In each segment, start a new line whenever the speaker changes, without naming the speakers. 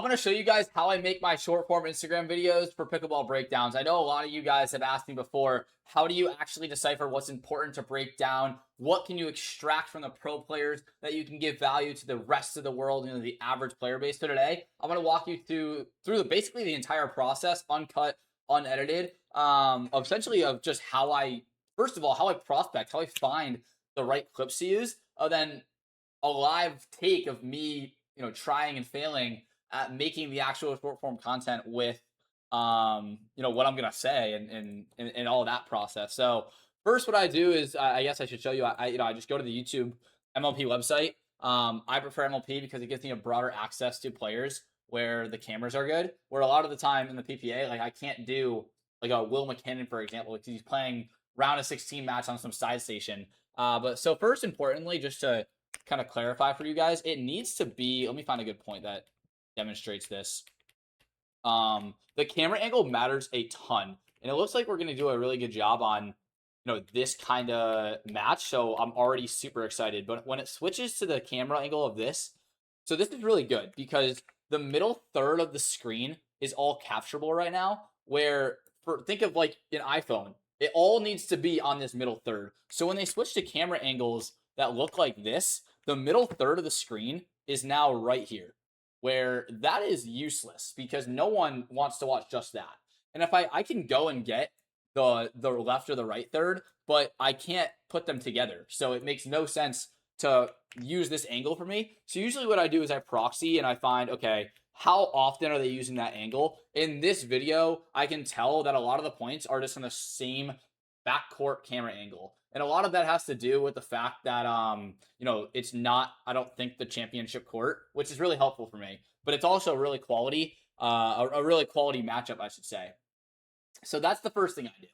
going to show you guys how I make my short form Instagram videos for pickleball breakdowns. I know a lot of you guys have asked me before, how do you actually decipher what's important to break down? What can you extract from the pro players that you can give value to the rest of the world, the average player base? So today, I'm going to walk you through basically the entire process, uncut, unedited, essentially of just how I, first of all, how I prospect, how I find the right clips to use, then a live take of me, trying and failing at making the actual short form content with what I'm gonna say and all that process. So first, what I do is I guess I should show you. I just go to the YouTube MLP website. I prefer MLP because it gives me a broader access to players where the cameras are good. Where a lot of the time in the PPA, like I can't do like a Will McKinnon, for example, because he's playing round of 16 match on some side station. But so first, importantly, just to kind of clarify for you guys, it needs to be. Let me find a good point that demonstrates this. The camera angle matters a ton, and it looks like we're going to do a really good job on this kind of match, so I'm already super excited. But when it switches to the camera angle of this, so this is really good because the middle third of the screen is all capturable right now, where think of like an iPhone, it all needs to be on this middle third. So when they switch to camera angles that look like this, the middle third of the screen is now right here, where that is useless because no one wants to watch just that. And if I can go and get the left or the right third, but I can't put them together. So it makes no sense to use this angle for me. So usually what I do is I proxy and I find, okay, how often are they using that angle? In this video, I can tell that a lot of the points are just on the same backcourt camera angle. And a lot of that has to do with the fact that, it's not, I don't think, the championship court, which is really helpful for me. But it's also really quality, a really quality matchup, I should say. So that's the first thing I do.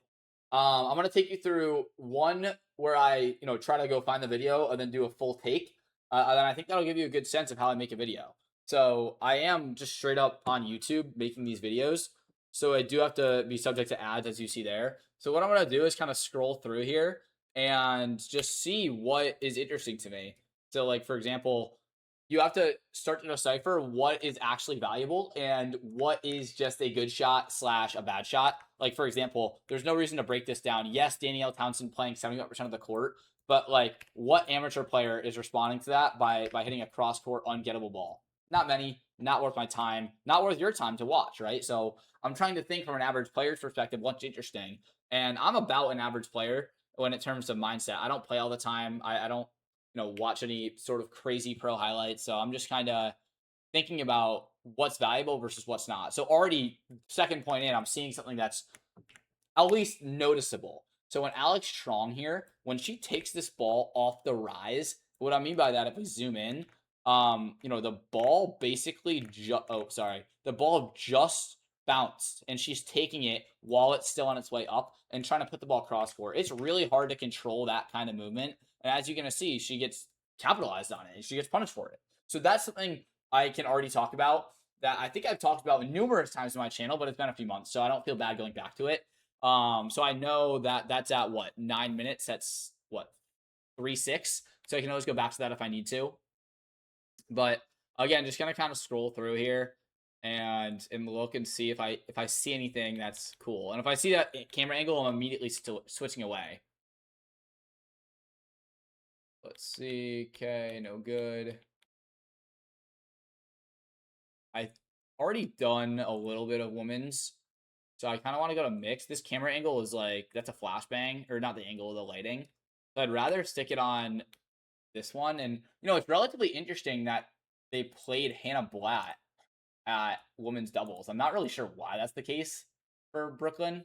I'm going to take you through one where I, try to go find the video and then do a full take. And then I think that'll give you a good sense of how I make a video. So I am just straight up on YouTube making these videos. So I do have to be subject to ads, as you see there. So what I'm going to do is kind of scroll through here and just see what is interesting to me. So like, for example, you have to start to decipher what is actually valuable and what is just a good shot / a bad shot. Like, for example, there's no reason to break this down. Yes, Danielle Townsend playing 71% of the court, but like, what amateur player is responding to that by hitting a cross court ungettable ball? Not many, not worth my time, not worth your time to watch, right? So I'm trying to think from an average player's perspective, what's interesting. And I'm about an average player when it terms of mindset. I don't play all the time. I don't watch any sort of crazy pro highlights. So I'm just kind of thinking about what's valuable versus what's not. So already second point in, I'm seeing something that's at least noticeable. So when Alex Strong here, when she takes this ball off the rise, what I mean by that, if we zoom in, the ball basically the ball just bounced and she's taking it while it's still on its way up and trying to put the ball cross court. It's really hard to control that kind of movement. And as you're going to see, she gets capitalized on it and she gets punished for it. So that's something I can already talk about that I think I've talked about numerous times on my channel, but it's been a few months, so I don't feel bad going back to it. So I know that that's at 9 minutes. That's 3-6. So I can always go back to that if I need to. But again, just gonna kind of scroll through here and look and see if I see anything that's cool. And if I see that camera angle, I'm immediately still switching away. Let's see. Okay, no good. I already done a little bit of women's, so I kind of want to go to mix. This camera angle is like, that's a flashbang, or not the angle of the lighting. So I'd rather stick it on this one. And, it's relatively interesting that they played Hannah Blatt at women's doubles. I'm not really sure why that's the case for Brooklyn.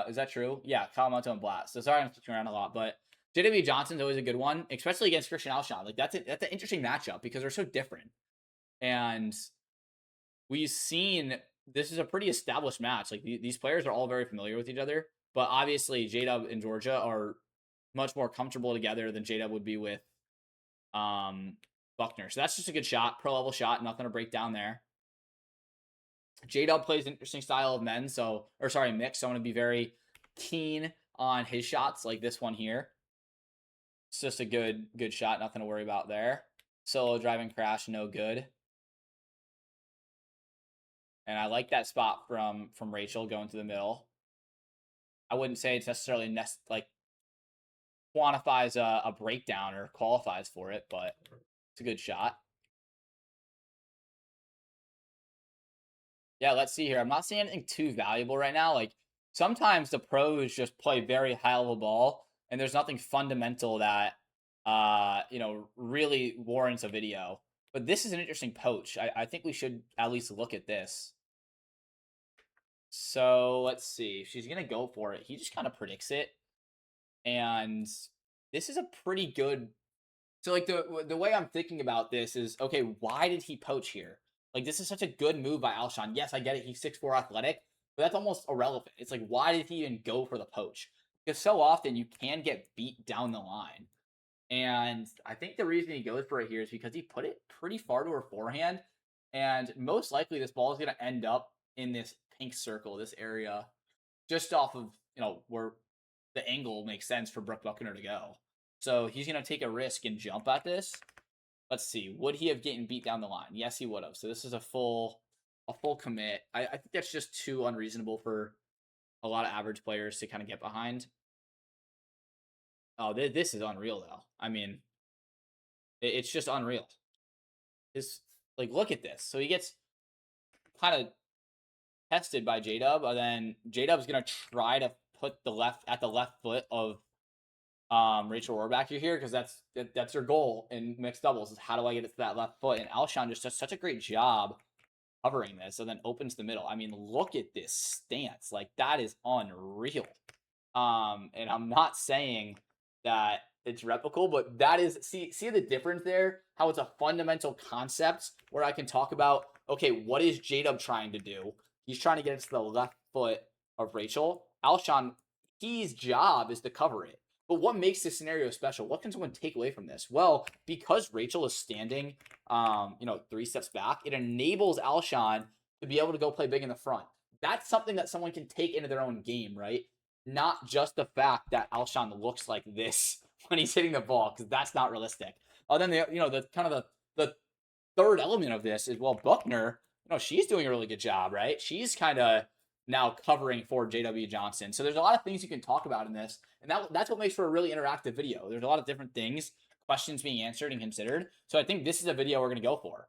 Is that true? Yeah, Kawamoto and Blatt. So sorry I'm switching around a lot, but JW Johnson's always a good one, especially against Christian Alshon. Like that's an interesting matchup because they're so different. And we've seen this is a pretty established match. Like these players are all very familiar with each other, but obviously J-Dub and Georgia are much more comfortable together than J-Dub would be with Buckner. So that's just a good shot, pro level shot, nothing to break down there. J-Dub plays an interesting style of mix, so I want to be very keen on his shots, like this one here. It's just a good shot, nothing to worry about there. Solo driving crash, no good. And I like that spot from Rachel going to the middle. I wouldn't say it's necessarily like quantifies a breakdown or qualifies for it, but it's a good shot. Yeah, let's see here. I'm not seeing anything too valuable right now. Like sometimes the pros just play very high level ball, and there's nothing fundamental that really warrants a video. But this is an interesting poach. I think we should at least look at this. So let's see. She's gonna go for it. He just kind of predicts it, and this is a pretty good. So like the way I'm thinking about this is okay. Why did he poach here? Like this is such a good move by Alshon. Yes, I get it. He's 6'4" athletic, but that's almost irrelevant. It's like why did he even go for the poach? Because so often you can get beat down the line. And I think the reason he goes for it here is because he put it pretty far to her forehand. And most likely this ball is going to end up in this pink circle, this area, just off of, where the angle makes sense for Brooke Buckner to go. So he's going to take a risk and jump at this. Let's see. Would he have gotten beat down the line? Yes, he would have. So this is a full commit. I think that's just too unreasonable for a lot of average players to kind of get behind. Oh, this is unreal, though. I mean, it's just unreal. Look at this. So he gets kind of tested by J-Dub, and then J-Dub's going to try to put the left foot of Rachel Rohrbacher here, because that's her goal in mixed doubles, is how do I get it to that left foot? And Alshon just does such a great job covering this, and then opens the middle. I mean, look at this stance. Like, that is unreal. And I'm not saying that it's replicable, but that is, see the difference there? How it's a fundamental concept where I can talk about, okay, what is J-Dub trying to do? He's trying to get it to the left foot of Rachel. Alshon, his job is to cover it. But what makes this scenario special? What can someone take away from this? Well, because Rachel is standing, 3 steps back, it enables Alshon to be able to go play big in the front. That's something that someone can take into their own game, right? Not just the fact that Alshon looks like this when he's hitting the ball, because that's not realistic. Then the kind of the third element of this is, well, Buckner, she's doing a really good job, right? She's kind of now covering for JW Johnson. So there's a lot of things you can talk about in this, and that's what makes for a really interactive video. There's a lot of different things, questions being answered and considered. So I think this is a video we're going to go for.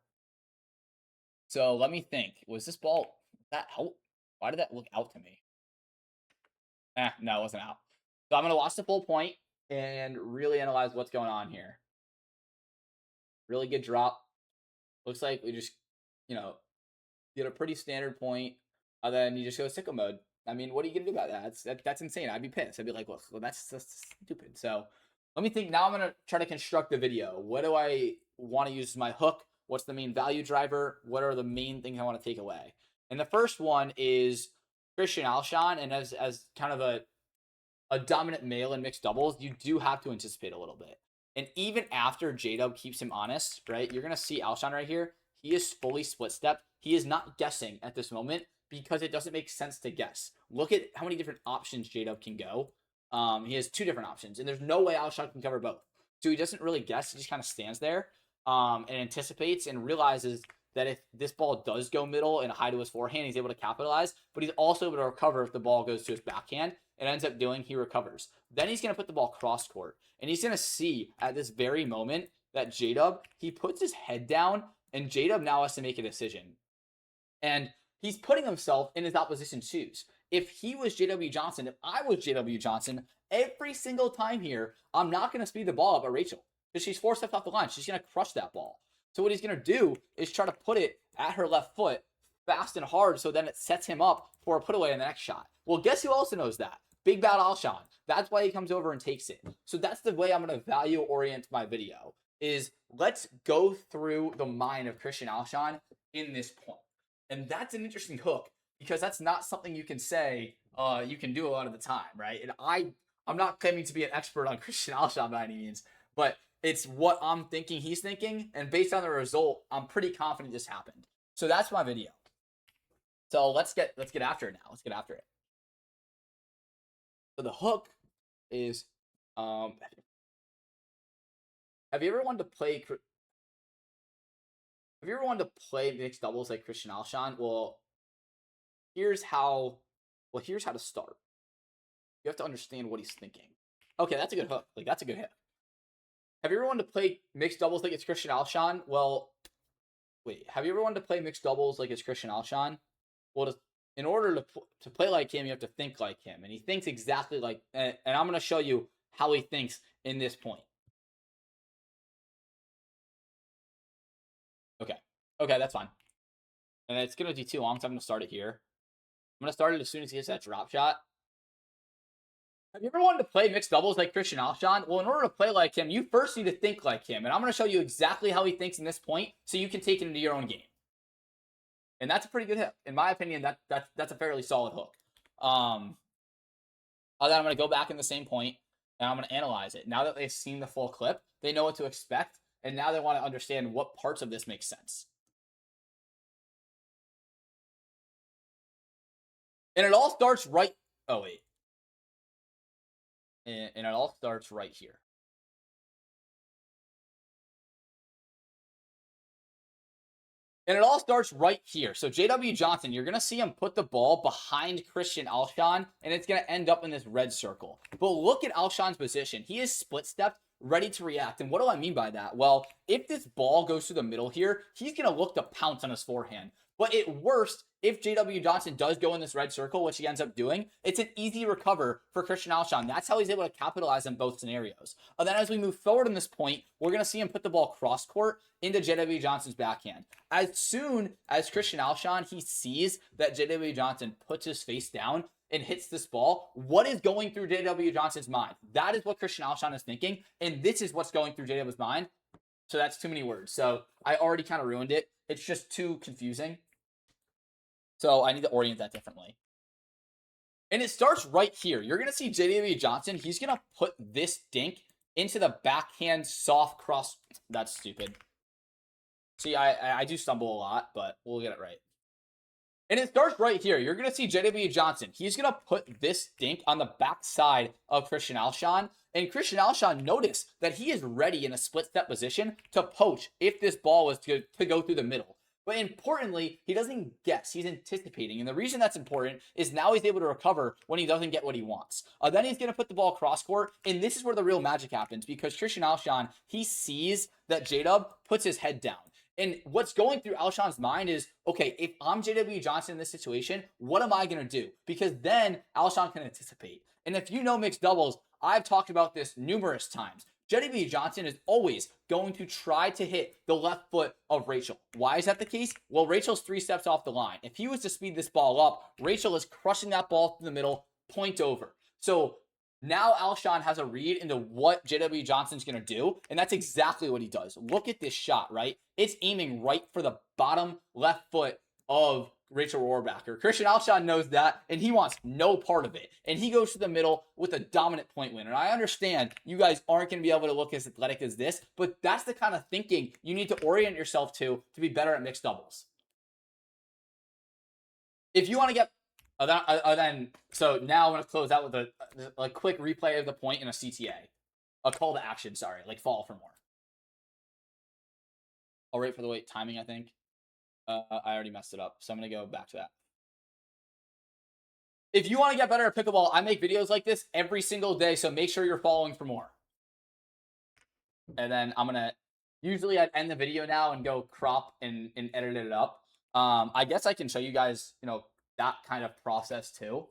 So let me think. Was this ball that out? Why did that look out to me? No, it wasn't out. So I'm going to watch the full point and really analyze what's going on here. Really good drop. Looks like we just, get a pretty standard point, and then you just go sicko mode. I mean, what are you going to do about that? That's insane. I'd be pissed. I'd be like, well, that's stupid. So let me think. Now I'm going to try to construct the video. What do I want to use as my hook? What's the main value driver? What are the main things I want to take away? And the first one is Christian Alshon, and as kind of a dominant male in mixed doubles, you do have to anticipate a little bit. And even after J-Dub keeps him honest, right, you're going to see Alshon right here. He is fully split step. He is not guessing at this moment because it doesn't make sense to guess. Look at how many different options J-Dub can go. He has 2 different options, and there's no way Alshon can cover both. So he doesn't really guess. He just kind of stands there and anticipates and realizes that if this ball does go middle and high to his forehand, he's able to capitalize, but he's also able to recover if the ball goes to his backhand. It ends up doing, he recovers. Then he's going to put the ball cross court, and he's going to see at this very moment that J-Dub, he puts his head down, and J-Dub now has to make a decision. And he's putting himself in his opposition's shoes. If he was JW Johnson, if I was JW Johnson, every single time here, I'm not going to speed the ball up at Rachel because she's 4 steps off the line. She's going to crush that ball. So what he's going to do is try to put it at her left foot fast and hard, so then it sets him up for a put away in the next shot. Well, guess who also knows that? Big Bad Alshon. That's why he comes over and takes it. So that's the way I'm going to value orient my video, is let's go through the mind of Christian Alshon in this point. And that's an interesting hook, because that's not something you can say you can do a lot of the time, right? And I'm not claiming to be an expert on Christian Alshon by any means, but it's what I'm thinking he's thinking, and based on the result, I'm pretty confident this happened. So that's my video. So let's get after it now. Let's get after it. So the hook is, have you ever wanted to play mixed doubles like Christian Alshon? Well, here's how to start. You have to understand what he's thinking. Okay, that's a good hook. Like, that's a good hit. Have you ever wanted to play mixed doubles like it's Christian Alshon? Well, wait. Have you ever wanted to play mixed doubles like it's Christian Alshon? Well, in order to play like him, you have to think like him. And he thinks exactly like... And I'm going to show you how he thinks in this point. Okay. Okay, that's fine. And it's going to be too long, so I'm going to start it here. I'm going to start it as soon as he hits that drop shot. Have you ever wanted to play mixed doubles like Christian Alshon? Well, in order to play like him, you first need to think like him. And I'm going to show you exactly how he thinks in this point so you can take it into your own game. And that's a pretty good hit. In my opinion, that's a fairly solid hook. Then I'm going to go back in the same point, and I'm going to analyze it. Now that they've seen the full clip, they know what to expect, and now they want to understand what parts of this make sense. And it all starts right... Oh, wait. And it all starts right here. And it all starts right here. So JW Johnson, you're going to see him put the ball behind Christian Alshon, and it's going to end up in this red circle. But look at Alshon's position. He is split-stepped, ready to react. And what do I mean by that? Well, if this ball goes through the middle here, he's going to look to pounce on his forehand. But at worst, if JW Johnson does go in this red circle, which he ends up doing, it's an easy recover for Christian Alshon. That's how he's able to capitalize in both scenarios. And then as we move forward in this point, we're going to see him put the ball cross court into JW Johnson's backhand. As soon as Christian Alshon, he sees that JW Johnson puts his face down and hits this ball, what is going through JW Johnson's mind? That is what Christian Alshon is thinking, and this is what's going through JW's mind. So that's too many words. So I already kind of ruined it. It's just too confusing. So I need to orient that differently. And it starts right here. You're going to see JW Johnson. He's going to put this dink into the backhand soft cross. That's stupid. See, I do stumble a lot, but we'll get it right. And it starts right here. You're going to see JW Johnson. He's going to put this dink on the backside of Christian Alshon. And Christian Alshon, notice that he is ready in a split-step position to poach if this ball was to go through the middle. But importantly, he doesn't guess. He's anticipating. And the reason that's important is now he's able to recover when he doesn't get what he wants. Then he's going to put the ball cross court. And this is where the real magic happens because Christian Alshon, he sees that J-Dub puts his head down. And what's going through Alshon's mind is, okay, if I'm JW Johnson in this situation, what am I going to do? Because then Alshon can anticipate. And if you know mixed doubles, I've talked about this numerous times. JW Johnson is always going to try to hit the left foot of Rachel. Why is that the case? Well, Rachel's 3 steps off the line. If he was to speed this ball up, Rachel is crushing that ball through the middle, point over. So now Alshon has a read into what JW Johnson's going to do, and that's exactly what he does. Look at this shot, right? It's aiming right for the bottom left foot of Rachel Rohrbacher. Christian Alshon knows that, and he wants no part of it. And he goes to the middle with a dominant point win. And I understand you guys aren't going to be able to look as athletic as this, but that's the kind of thinking you need to orient yourself to be better at mixed doubles. If you want to get... So now I'm going to close out with a quick replay of the point in a CTA. A call to action, sorry. Like follow for more. I'll wait for the wait timing, I think. I already messed it up, so I'm going to go back to that. If you want to get better at pickleball, I make videos like this every single day, so make sure you're following for more. And then I'm going to... Usually I'd end the video now and go crop and edit it up. I guess I can show you guys, that kind of process too.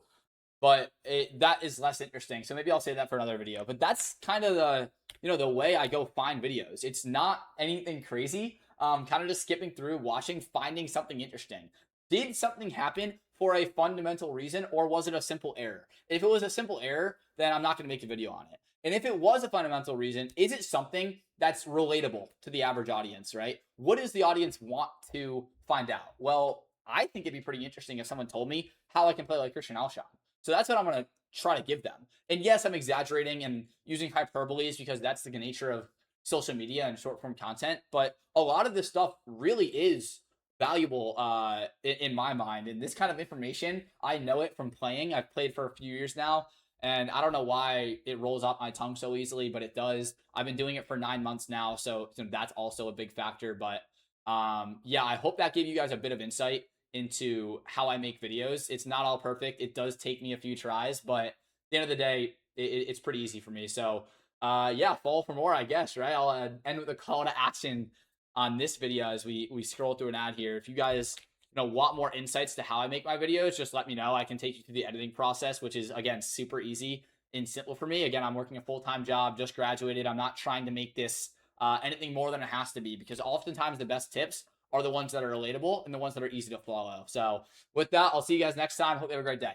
But that is less interesting, so maybe I'll save that for another video. But that's kind of the way I go find videos. It's not anything crazy. Kind of just skipping through, watching, finding something interesting. Did something happen for a fundamental reason, or was it a simple error? If it was a simple error, then I'm not going to make a video on it. And if it was a fundamental reason, is it something that's relatable to the average audience, right? What does the audience want to find out? Well, I think it'd be pretty interesting if someone told me how I can play like Christian Alshon. So that's what I'm going to try to give them. And yes, I'm exaggerating and using hyperboles because that's the nature of social media and short form content. But a lot of this stuff really is valuable in my mind. And this kind of information, I know it from playing. I've played for a few years now. And I don't know why it rolls off my tongue so easily, but it does. I've been doing it for 9 months now. So that's also a big factor. But yeah, I hope that gave you guys a bit of insight into how I make videos. It's not all perfect. It does take me a few tries, but at the end of the day, it's pretty easy for me. So yeah, follow for more, I guess, right? I'll end with a call to action on this video as we scroll through an ad here. If you guys want more insights to how I make my videos, just let me know. I can take you through the editing process, which is again super easy and simple for me. Again, I'm working a full-time job, just graduated. I'm not trying to make this anything more than it has to be, because oftentimes the best tips are the ones that are relatable and the ones that are easy to follow. So with that, I'll see you guys next time. Hope you have a great day.